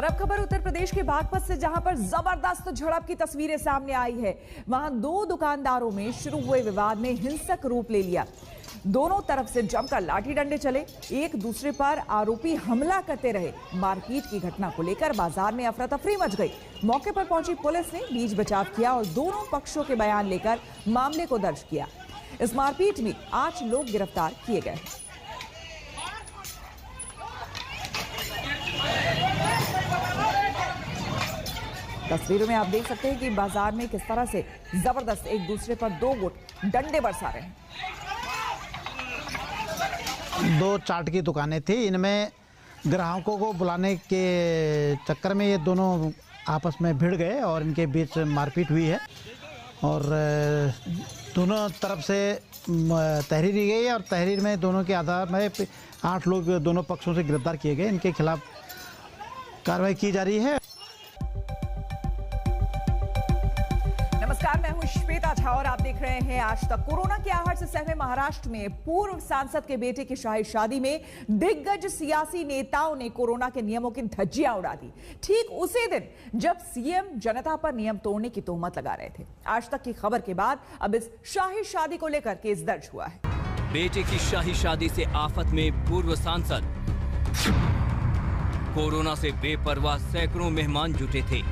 और अब खबर उत्तर प्रदेश के बागपत से, जहां पर जबरदस्त झड़प की तस्वीरें सामने आई है। वहां दो दुकानदारों में शुरू हुए विवाद में हिंसक रूप ले लिया। दोनों तरफ से जमकर लाठी डंडे चले, एक दूसरे पर आरोपी हमला करते रहे। मारपीट की घटना को लेकर बाजार में अफरा तफरी मच गई। मौके पर पहुंची पुलिस ने बीच बचाव किया और दोनों पक्षों के बयान लेकर मामले को दर्ज किया। इस मारपीट में 8 लोग गिरफ्तार किए गए। तस्वीरों में आप देख सकते हैं कि बाजार में किस तरह से जबरदस्त एक दूसरे पर दो गुट डंडे बरसा रहे हैं। दो चाट की दुकानें थी, इनमें ग्राहकों को बुलाने के चक्कर में ये दोनों आपस में भिड़ गए और इनके बीच मारपीट हुई है और दोनों तरफ से तहरीर दी गई और तहरीर में दोनों के आधार में 8 लोग दोनों पक्षों से गिरफ्तार किए गए। इनके खिलाफ कार्रवाई की जा रही है। नमस्कार, मैं हूं श्वेता झा और आप देख रहे हैं आज तक। कोरोना की आहट से सहमे महाराष्ट्र में पूर्व सांसद के बेटे की शाही शादी में दिग्गज सियासी नेताओं ने कोरोना के नियमों की धज्जियां उड़ा दी। ठीक उसी दिन जब सीएम जनता पर नियम तोड़ने की तोहमत लगा रहे थे। आज तक की खबर के बाद अब इस शाही शादी को लेकर केस दर्ज हुआ है। बेटे की शाही शादी से आफत में पूर्व सांसद। कोरोना से बेपरवाह सैकड़ों मेहमान जुटे थे।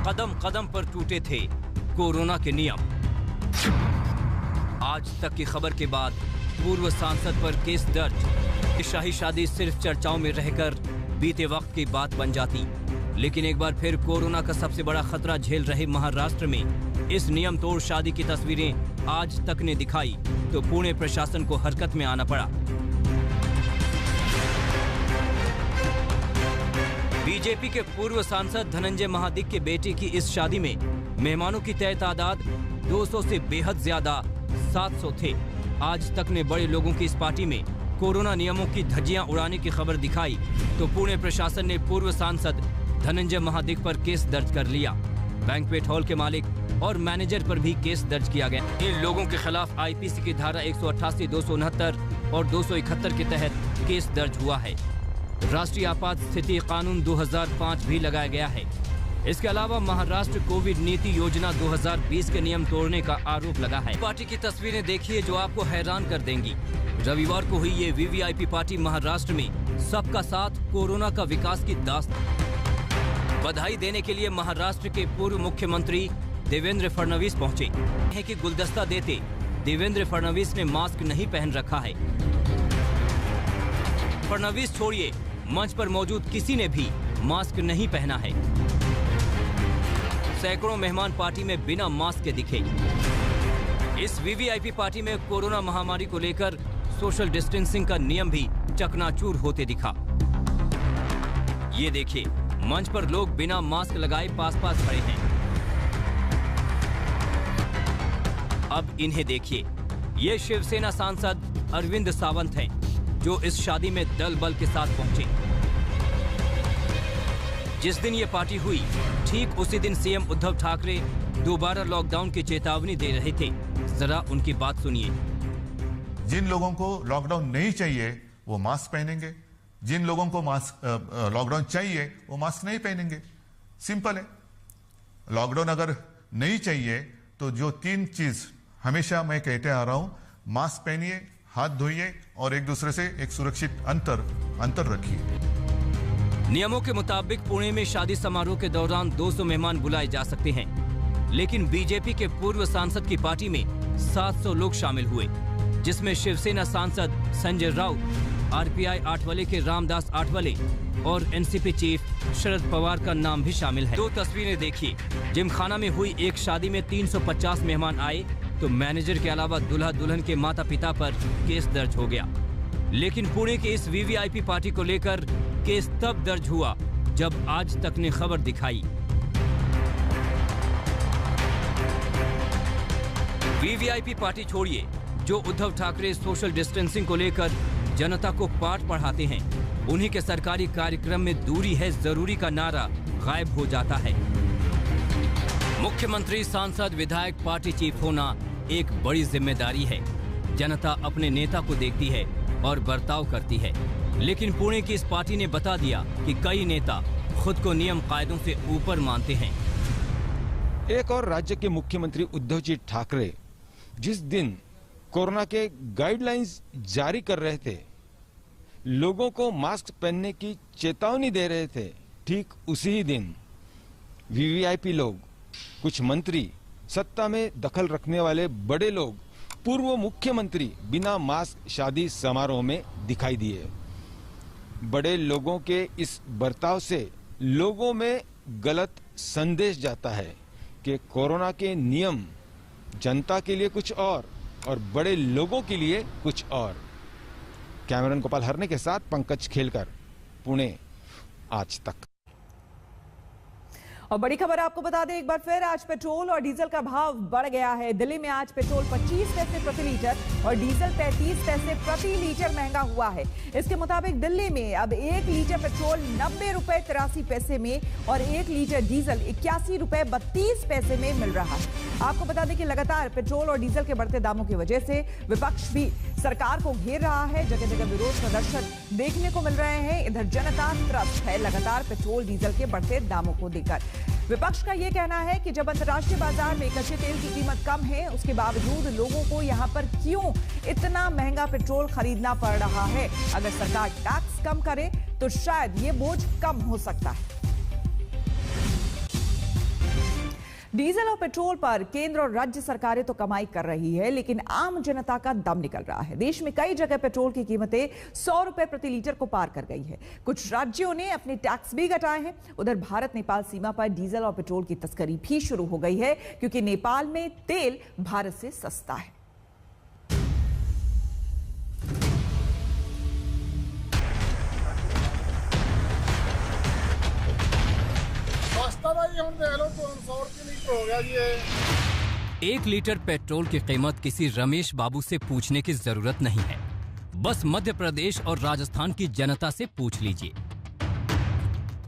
कदम कदम पर टूटे थे कोरोना के नियम। आज तक की खबर के बाद पूर्व सांसद पर केस दर्ज। शाही शादी सिर्फ चर्चाओं में रहकर बीते वक्त की बात बन जाती, लेकिन एक बार फिर कोरोना का सबसे बड़ा खतरा झेल रहे महाराष्ट्र में इस नियम तोड़ शादी की तस्वीरें आज तक ने दिखाई तो पुणे प्रशासन को हरकत में आना पड़ा। बीजेपी के पूर्व सांसद धनंजय महादिक के बेटे की इस शादी में मेहमानों की तय तादाद 200 से बेहद ज्यादा 700 थे। आज तक ने बड़े लोगों की इस पार्टी में कोरोना नियमों की धज्जियां उड़ाने की खबर दिखाई तो पुणे प्रशासन ने पूर्व सांसद धनंजय महादिक पर केस दर्ज कर लिया। बैंक्वेट हॉल के मालिक और मैनेजर पर भी केस दर्ज किया गया। इन लोगों के खिलाफ आईपीसी की धारा 188, 269 और 271 के तहत केस दर्ज हुआ है। राष्ट्रीय आपात स्थिति कानून 2005 भी लगाया गया है। इसके अलावा महाराष्ट्र कोविड नीति योजना 2020 के नियम तोड़ने का आरोप लगा है। पार्टी की तस्वीरें देखिए जो आपको हैरान कर देंगी। रविवार को हुई ये वीवीआईपी पार्टी महाराष्ट्र में सबका साथ कोरोना का विकास की दास्तान। बधाई देने के लिए महाराष्ट्र के पूर्व मुख्यमंत्री देवेंद्र फडणवीस पहुंचे हैं कि गुलदस्ता देते देवेंद्र फडणवीस ने मास्क नहीं पहन रखा है। फडणवीस छोड़िए, मंच पर मौजूद किसी ने भी मास्क नहीं पहना है। सैकड़ों मेहमान पार्टी में बिना मास्क के दिखे। इस वीवीआईपी पार्टी में कोरोना महामारी को लेकर सोशल डिस्टेंसिंग का नियम भी चकनाचूर होते दिखा। ये देखिए, मंच पर लोग बिना मास्क लगाए पास पास खड़े हैं। अब इन्हें देखिए, ये शिवसेना सांसद अरविंद सावंत हैं जो इस शादी में दल बल के साथ पहुंचे। जिस दिन ये पार्टी हुई ठीक उसी दिन सीएम उद्धव ठाकरे दोबारा लॉकडाउन की चेतावनी दे रहे थे। जरा उनकी बात सुनिए। जिन लोगों को लॉकडाउन नहीं चाहिए वो मास्क पहनेंगे, जिन लोगों को मास्क लॉकडाउन चाहिए वो मास्क नहीं पहनेंगे। सिंपल है। लॉकडाउन अगर नहीं चाहिए तो जो 3 चीज हमेशा मैं कहते आ रहा हूं, मास्क पहनिए, हाथ धोइए और एक दूसरे से एक सुरक्षित अंतर रखिए। नियमों के मुताबिक पुणे में शादी समारोह के दौरान 200 मेहमान बुलाए जा सकते हैं, लेकिन बीजेपी के पूर्व सांसद की पार्टी में 700 लोग शामिल हुए, जिसमें शिवसेना सांसद संजय राउत, आरपीआई आठवले के रामदास आठवले और एनसीपी चीफ शरद पवार का नाम भी शामिल है। 2 तस्वीरें देखिए। जिमखाना में हुई एक शादी में 350 मेहमान आए तो मैनेजर के अलावा दूल्हा दुल्हन के माता पिता पर केस दर्ज हो गया। लेकिन पुणे के इस वीवीआईपी पार्टी को लेकर केस तब दर्ज हुआ जब आज तक ने खबर दिखाई। वीवीआईपी पार्टी छोड़िए, जो उद्धव ठाकरे सोशल डिस्टेंसिंग को लेकर जनता को पाठ पढ़ाते हैं, उन्हीं के सरकारी कार्यक्रम में दूरी है जरूरी का नारा गायब हो जाता है। मुख्यमंत्री, सांसद, विधायक, पार्टी चीफ होना एक बड़ी जिम्मेदारी है। जनता अपने नेता को देखती है और बर्ताव करती है। लेकिन पुणे की इस पार्टी ने बता दिया कि कई नेता खुद को नियम कायदों से ऊपर मानते हैं। एक और राज्य के मुख्यमंत्री उद्धव जी ठाकरे जिस दिन कोरोना के गाइडलाइंस जारी कर रहे थे, लोगों को मास्क पहनने की चेतावनी दे रहे थे, ठीक उसी ही दिन वीवीआईपी लोग, कुछ मंत्री, सत्ता में दखल रखने वाले बड़े लोग, पूर्व मुख्यमंत्री बिना मास्क शादी समारोह में दिखाई दिए। बड़े लोगों के इस बर्ताव से लोगों में गलत संदेश जाता है कि कोरोना के नियम जनता के लिए कुछ और बड़े लोगों के लिए कुछ और। कैमरन गोपाल हरने के साथ पंकज खेलकर, पुणे, आज तक। और बड़ी खबर आपको बता दें एक बार फिर, आज पेट्रोल और डीजल का भाव बढ़ गया है। दिल्ली में आज पेट्रोल 25 पैसे प्रति लीटर और डीजल 33 पैसे प्रति लीटर महंगा हुआ है। इसके मुताबिक दिल्ली में अब 1 लीटर पेट्रोल 90 रुपए 83 पैसे में और 1 लीटर डीजल 81 रुपए 32 पैसे में मिल रहा है। आपको बता दें कि लगातार पेट्रोल और डीजल के बढ़ते दामों की वजह से विपक्ष भी सरकार को घेर रहा है। जगह जगह विरोध प्रदर्शन देखने को मिल रहे हैं। इधर जनता त्रस्त है लगातार पेट्रोल डीजल के बढ़ते दामों को लेकर। विपक्ष का यह कहना है कि जब अंतर्राष्ट्रीय बाजार में कच्चे तेल की कीमत कम है, उसके बावजूद लोगों को यहां पर क्यों इतना महंगा पेट्रोल खरीदना पड़ रहा है। अगर सरकार टैक्स कम करे तो शायद ये बोझ कम हो सकता है। डीजल और पेट्रोल पर केंद्र और राज्य सरकारें तो कमाई कर रही है, लेकिन आम जनता का दम निकल रहा है। देश में कई जगह पेट्रोल की कीमतें 100 रुपए प्रति लीटर को पार कर गई है। कुछ राज्यों ने अपने टैक्स भी घटाए हैं। उधर भारत नेपाल सीमा पर डीजल और पेट्रोल की तस्करी भी शुरू हो गई है, क्योंकि नेपाल में तेल भारत से सस्ता है। एक लीटर पेट्रोल की कीमत किसी रमेश बाबू से पूछने की जरूरत नहीं है, बस मध्य प्रदेश और राजस्थान की जनता से पूछ लीजिए।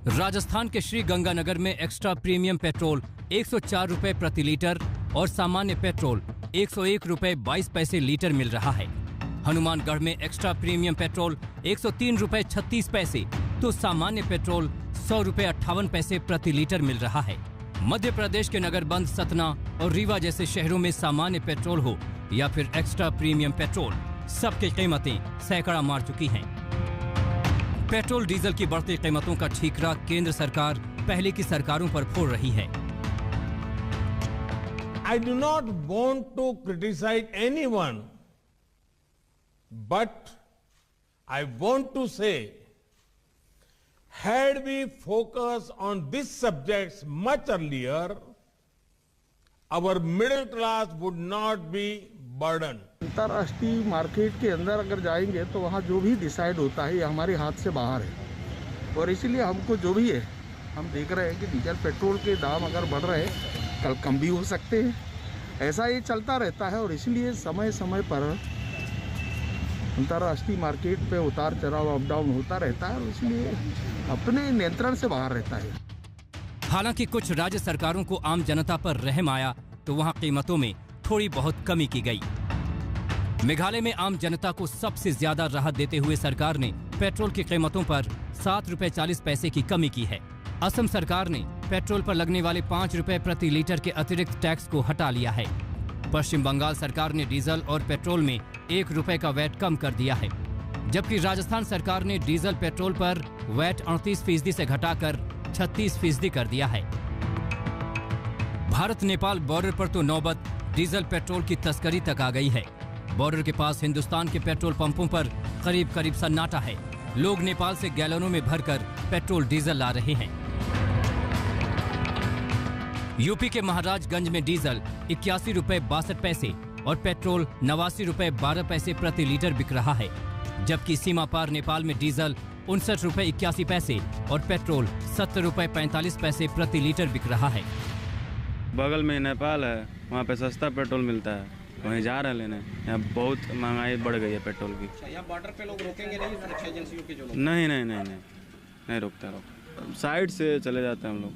राजस्थान के श्री गंगानगर में एक्स्ट्रा प्रीमियम पेट्रोल 104 रुपए प्रति लीटर और सामान्य पेट्रोल 101 रुपए 22 पैसे लीटर मिल रहा है। हनुमानगढ़ में एक्स्ट्रा प्रीमियम पेट्रोल 103 रुपए 36 पैसे तो सामान्य पेट्रोल 100 रुपए 58 पैसे प्रति लीटर मिल रहा है। मध्य प्रदेश के नगरबंद सतना और रीवा जैसे शहरों में सामान्य पेट्रोल हो या फिर एक्स्ट्रा प्रीमियम पेट्रोल, सबकी कीमतें सैकड़ा मार चुकी हैं। पेट्रोल डीजल की बढ़ती कीमतों का ठीकरा केंद्र सरकार पहले की सरकारों पर फोड़ रही है। I do not want to criticize anyone, but I want to say, had we focused on these subjects much earlier, our middle class would not be burdened. अंतर्राष्ट्रीय मार्केट के अंदर अगर जाएंगे तो वहाँ जो भी डिसाइड होता है ये हमारे हाथ से बाहर है, और इसीलिए हमको जो भी है, हम देख रहे हैं कि डीजल पेट्रोल के दाम अगर बढ़ रहे हैं, कल कम भी हो सकते हैं। ऐसा ये चलता रहता है और इसलिए समय समय पर अंतर्राष्ट्रीय मार्केट पे उतार चढ़ाव अप डाउन होता रहता है और इसलिए अपने नियंत्रण से बाहर रहता है। हालांकि कुछ राज्य सरकारों को आम जनता पर रहम आया तो वहां कीमतों में थोड़ी बहुत कमी की गई। मेघालय में आम जनता को सबसे ज्यादा राहत देते हुए सरकार ने पेट्रोल की कीमतों पर 7 रुपए 40 पैसे की कमी की है। असम सरकार ने पेट्रोल पर लगने वाले 5 रुपए प्रति लीटर के अतिरिक्त टैक्स को हटा लिया है। पश्चिम बंगाल सरकार ने डीजल और पेट्रोल में 1 रुपए का वैट कम कर दिया है, जबकि राजस्थान सरकार ने डीजल पेट्रोल पर वैट 38% से घटाकर 36% कर दिया है। भारत नेपाल बॉर्डर पर तो नौबत डीजल पेट्रोल की तस्करी तक आ गई है। बॉर्डर के पास हिंदुस्तान के पेट्रोल पंपों पर करीब सन्नाटा है। लोग नेपाल से गैलनों में भरकर पेट्रोल डीजल ला रहे हैं। यूपी के महाराजगंज में डीजल 81 रुपए 62 पैसे और पेट्रोल 89 रुपए 12 पैसे प्रति लीटर बिक रहा है, जबकि सीमा पार नेपाल में डीजल 59 रुपए 81 पैसे और पेट्रोल 70 रुपए 45 पैसे प्रति लीटर बिक रहा है। बगल में नेपाल है, वहाँ पे सस्ता पेट्रोल मिलता है, वहीं जा रहे हैं लेने। यहाँ बहुत महंगाई बढ़ गई है पेट्रोल की। यहाँ बॉर्डर पे लोग रोकेंगे नहीं, सुरक्षा एजेंसियों के जो लोग? नहीं रोकता, साइड से चले जाते हैं हम लोग।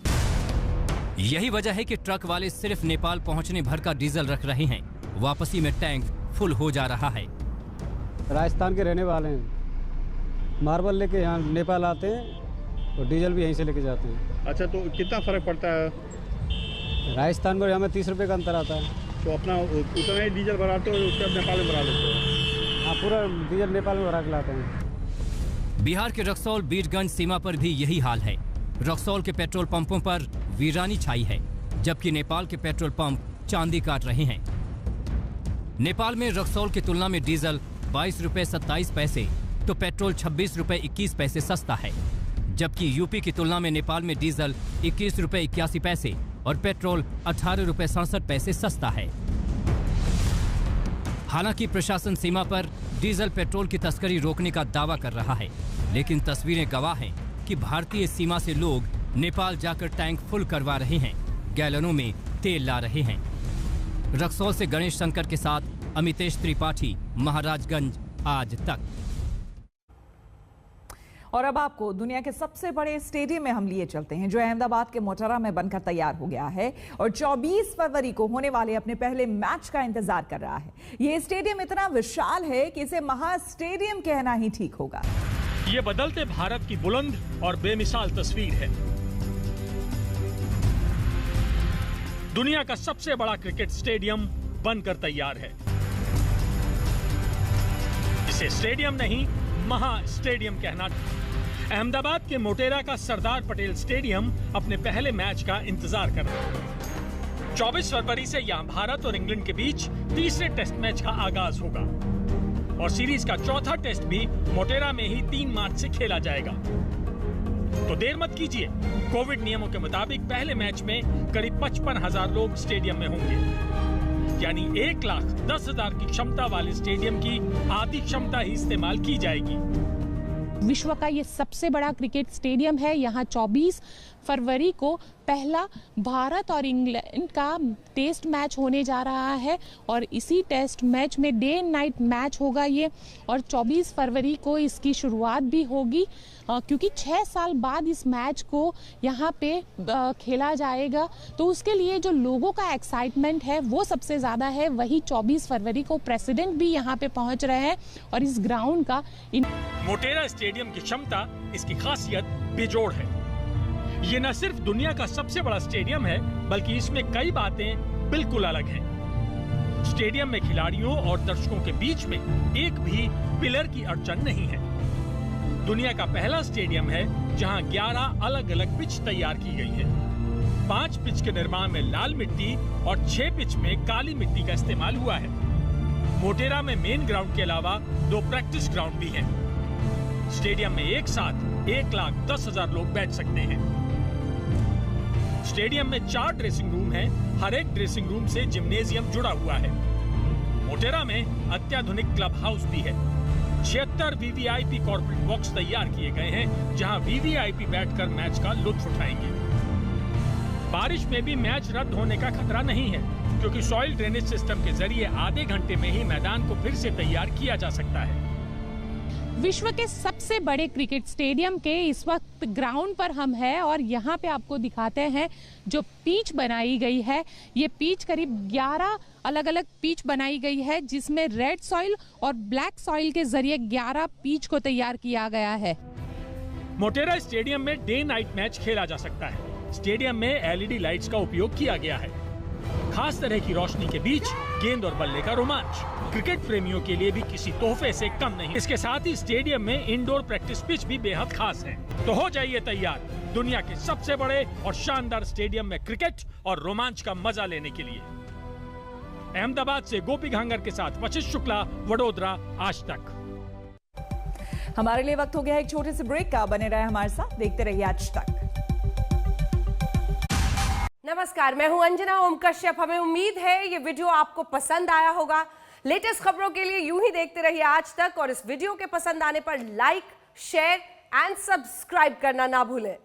यही वजह है कि ट्रक वाले सिर्फ नेपाल पहुंचने भर का डीजल रख रहे हैं, वापसी में टैंक फुल हो जा रहा है। राजस्थान के रहने वाले हैं, मार्बल लेके यहाँ नेपाल आते हैं और डीजल भी यहीं से लेके जाते हैं। अच्छा, तो कितना फ़र्क पड़ता है? राजस्थान में हमें 30 रुपये का अंतर आता है। तो अपना उतना ही डीजल भराते हो, उसके अब नेपाल में भरा लेते हो? हाँ, पूरा डीजल नेपाल में भरा के लाते हैं। बिहार के रक्सौल बीरगंज सीमा पर भी यही हाल है। रक्सौल के पेट्रोल पंपों पर वीरानी छाई है, जबकि नेपाल के पेट्रोल पंप चांदी काट रहे हैं। नेपाल में रक्सौल की तुलना में डीजल 22 रुपए 27 पैसे तो पेट्रोल 26 रुपए 21 पैसे सस्ता है, जबकि यूपी की तुलना में नेपाल में डीजल 21 रुपए 81 पैसे और पेट्रोल 18 रुपए 67 पैसे सस्ता है। हालांकि प्रशासन सीमा पर डीजल पेट्रोल की तस्करी रोकने का दावा कर रहा है, लेकिन तस्वीरें गवाह हैं कि भारतीय सीमा से लोग नेपाल जाकर टैंक फुल करवा रहे हैं, गैलनों में तेल ला रहे हैं। रक्सौल से गणेश शंकर के साथ अमितेश त्रिपाठी, महाराजगंज आज तक। और अब आपको दुनिया के सबसे बड़े स्टेडियम में हम लिए चलते हैं, जो अहमदाबाद के मोटेरा में बनकर तैयार हो गया है और 24 फरवरी को होने वाले अपने पहले मैच का इंतजार कर रहा है। ये स्टेडियम इतना विशाल है कि इसे महा स्टेडियम कहना ही ठीक होगा। ये बदलते भारत की बुलंद और बेमिसाल तस्वीर है। दुनिया का सबसे बड़ा क्रिकेट स्टेडियम बनकर तैयार है। इसे स्टेडियम नहीं, महा स्टेडियम कहना। अहमदाबाद के मोटेरा का सरदार पटेल स्टेडियम अपने पहले मैच का इंतजार कर रहा है। 24 फरवरी से यहां भारत और इंग्लैंड के बीच तीसरे टेस्ट मैच का आगाज होगा और सीरीज का चौथा टेस्ट भी मोटेरा में ही 3 मार्च से खेला जाएगा। तो देर मत कीजिए, कोविड नियमों के मुताबिक पहले मैच में करीब 55,000 लोग स्टेडियम में होंगे, यानी 1,10,000 की क्षमता वाले स्टेडियम की आधी क्षमता ही इस्तेमाल की जाएगी। विश्व का ये सबसे बड़ा क्रिकेट स्टेडियम है। यहाँ 24 फरवरी को पहला भारत और इंग्लैंड का टेस्ट मैच होने जा रहा है और इसी टेस्ट मैच में डे एंड नाइट मैच होगा ये, और 24 फरवरी को इसकी शुरुआत भी होगी, क्योंकि 6 साल बाद इस मैच को यहाँ पे खेला जाएगा। तो उसके लिए जो लोगों का एक्साइटमेंट है वो सबसे ज़्यादा है। वही 24 फरवरी को प्रेसिडेंट भी यहाँ पे पहुँच रहे हैं और इस ग्राउंड का मोटेरा स्टेडियम की क्षमता, इसकी खासियत बेजोड़ है। ये न सिर्फ दुनिया का सबसे बड़ा स्टेडियम है, बल्कि इसमें कई बातें बिल्कुल अलग हैं। स्टेडियम में खिलाड़ियों और दर्शकों के बीच में एक भी पिलर की अड़चन नहीं है। दुनिया का पहला स्टेडियम है जहां 11 अलग अलग पिच तैयार की गई है। 5 पिच के निर्माण में लाल मिट्टी और 6 पिच में काली मिट्टी का इस्तेमाल हुआ है। मोटेरा में मेन ग्राउंड के अलावा 2 प्रैक्टिस ग्राउंड भी हैं। स्टेडियम में एक साथ 1,10,000 लोग बैठ सकते हैं। स्टेडियम में 4 ड्रेसिंग रूम हैं। हर एक ड्रेसिंग रूम से जिम्नेजियम जुड़ा हुआ है। मोटेरा में अत्याधुनिक क्लब हाउस भी है। 76 वीवीआईपी कॉर्पोरेट बॉक्स तैयार किए गए हैं, जहां वीवीआईपी बैठकर मैच का लुत्फ उठाएंगे। बारिश में भी मैच रद्द होने का खतरा नहीं है, क्योंकि सॉइल ड्रेनेज सिस्टम के जरिए आधे घंटे में ही मैदान को फिर से तैयार किया जा सकता है। विश्व के सबसे बड़े क्रिकेट स्टेडियम के इस वक्त ग्राउंड पर हम हैं और यहाँ पे आपको दिखाते हैं जो पिच बनाई गई है। ये पिच करीब 11 अलग अलग पिच बनाई गई है, जिसमें रेड सॉइल और ब्लैक सॉइल के जरिए 11 पिच को तैयार किया गया है। मोटेरा स्टेडियम में डे नाइट मैच खेला जा सकता है। स्टेडियम में एलईडी लाइट्स का उपयोग किया गया है। खास तरह की रोशनी के बीच गेंद और बल्ले का रोमांच क्रिकेट प्रेमियों के लिए भी किसी तोहफे से कम नहीं। इसके साथ ही स्टेडियम में इंडोर प्रैक्टिस पिच भी बेहद खास है। तो हो जाइए तैयार दुनिया के सबसे बड़े और शानदार स्टेडियम में क्रिकेट और रोमांच का मजा लेने के लिए। अहमदाबाद से गोपी घांगर के साथ वशिष्ठ शुक्ला, वडोदरा, आज तक। हमारे लिए वक्त हो गया है एक छोटे से ब्रेक का। बने रहे हमारे साथ, देखते रहिए आज तक। नमस्कार, मैं हूं अंजना ओम कश्यप। हमें उम्मीद है ये वीडियो आपको पसंद आया होगा। लेटेस्ट खबरों के लिए यूं ही देखते रहिए आज तक और इस वीडियो के पसंद आने पर लाइक, शेयर एंड सब्सक्राइब करना ना भूलें।